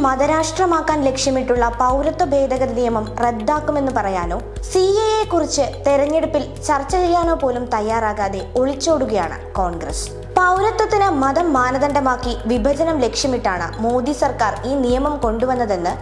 മതരാഷ്ട്രമാക്കാൻ ലക്ഷ്യമിട്ടുള്ള പൗരത്വ ഭേദഗതി നിയമം റദ്ദാക്കുമെന്ന് പറയാനോ CAA കുറിച്ച് തെരഞ്ഞെടുപ്പിൽ ചർച്ച ചെയ്യാനോ പോലും തയ്യാറാകാതെ ഒളിച്ചോടുകയാണ് കോൺഗ്രസ്. പൗരത്വത്തിന് മതം മാനദണ്ഡമാക്കി വിഭജനം ലക്ഷ്യമിട്ടാണ് മോദി സർക്കാർ ഈ നിയമം കൊണ്ടുവന്നതെന്ന്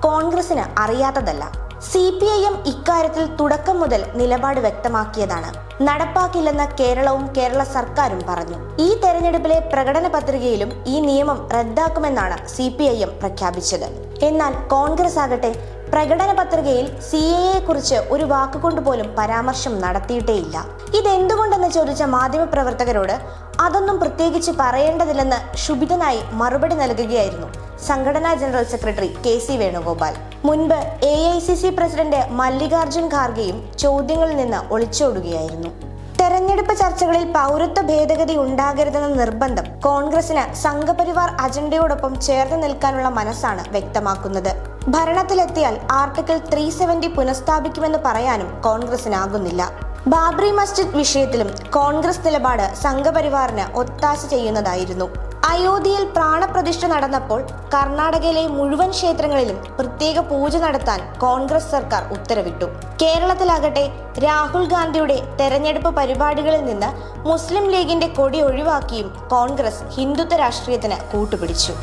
കോൺഗ്രസിന് അറിയാത്തതല്ല. CPIM ഇക്കാര്യത്തിൽ തുടക്കം മുതൽ നിലപാട് വ്യക്തമാക്കിയതാണ്. നടപ്പാക്കില്ലെന്ന് കേരളവും കേരള സർക്കാരും പറഞ്ഞു. ഈ തെരഞ്ഞെടുപ്പിലെ പ്രകടന പത്രികയിലും ഈ നിയമം റദ്ദാക്കുമെന്നാണ് CPIM പ്രഖ്യാപിച്ചത്. എന്നാൽ കോൺഗ്രസ് ആകട്ടെ പ്രകടന പത്രികയിൽ CAA കുറിച്ച് ഒരു വാക്കുകൊണ്ട് പോലും പരാമർശം നടത്തിയിട്ടേയില്ല. ഇതെന്തുകൊണ്ടെന്ന് ചോദിച്ച മാധ്യമപ്രവർത്തകരോട് അതൊന്നും പ്രത്യേകിച്ച് പറയേണ്ടതില്ലെന്ന് ക്ഷുഭിതനായി മറുപടി നൽകുകയായിരുന്നു സംഘടനാ ജനറൽ സെക്രട്ടറി KC വേണുഗോപാൽ. മുൻപ് AICC പ്രസിഡന്റ് മല്ലികാർജുൻ ഖാർഗെയും ചോദ്യങ്ങളിൽ നിന്ന് ഒളിച്ചോടുകയായിരുന്നു. തെരഞ്ഞെടുപ്പ് ചർച്ചകളിൽ പൗരത്വ ഭേദഗതി ഉണ്ടാകരുതെന്ന നിർബന്ധം കോൺഗ്രസിന് സംഘപരിവാർ അജണ്ടയോടൊപ്പം ചേർന്ന് നിൽക്കാനുള്ള മനസ്സാണ് വ്യക്തമാക്കുന്നത്. ഭരണത്തിലെത്തിയാൽ ആർട്ടിക്കിൾ 370 പുനഃസ്ഥാപിക്കുമെന്ന് പറയാനും കോൺഗ്രസിനാകുന്നില്ല. ബാബ്രി മസ്ജിദ് വിഷയത്തിലും കോൺഗ്രസ് നിലപാട് സംഘപരിവാറിന് ഒത്താശ ചെയ്യുന്നതായിരുന്നു. അയോധ്യയിൽ പ്രാണപ്രതിഷ്ഠ നടന്നപ്പോൾ കർണാടകയിലെ മുഴുവൻ ക്ഷേത്രങ്ങളിലും പ്രത്യേക പൂജ നടത്താൻ കോൺഗ്രസ് സർക്കാർ ഉത്തരവിട്ടു. കേരളത്തിലാകട്ടെ രാഹുൽ ഗാന്ധിയുടെ തെരഞ്ഞെടുപ്പ് പരിപാടികളിൽ നിന്ന് മുസ്ലിം ലീഗിന്റെ കൊടി ഒഴിവാക്കിയും കോൺഗ്രസ് ഹിന്ദുത്വ രാഷ്ട്രീയത്തിന് കൂട്ടുപിടിച്ചു.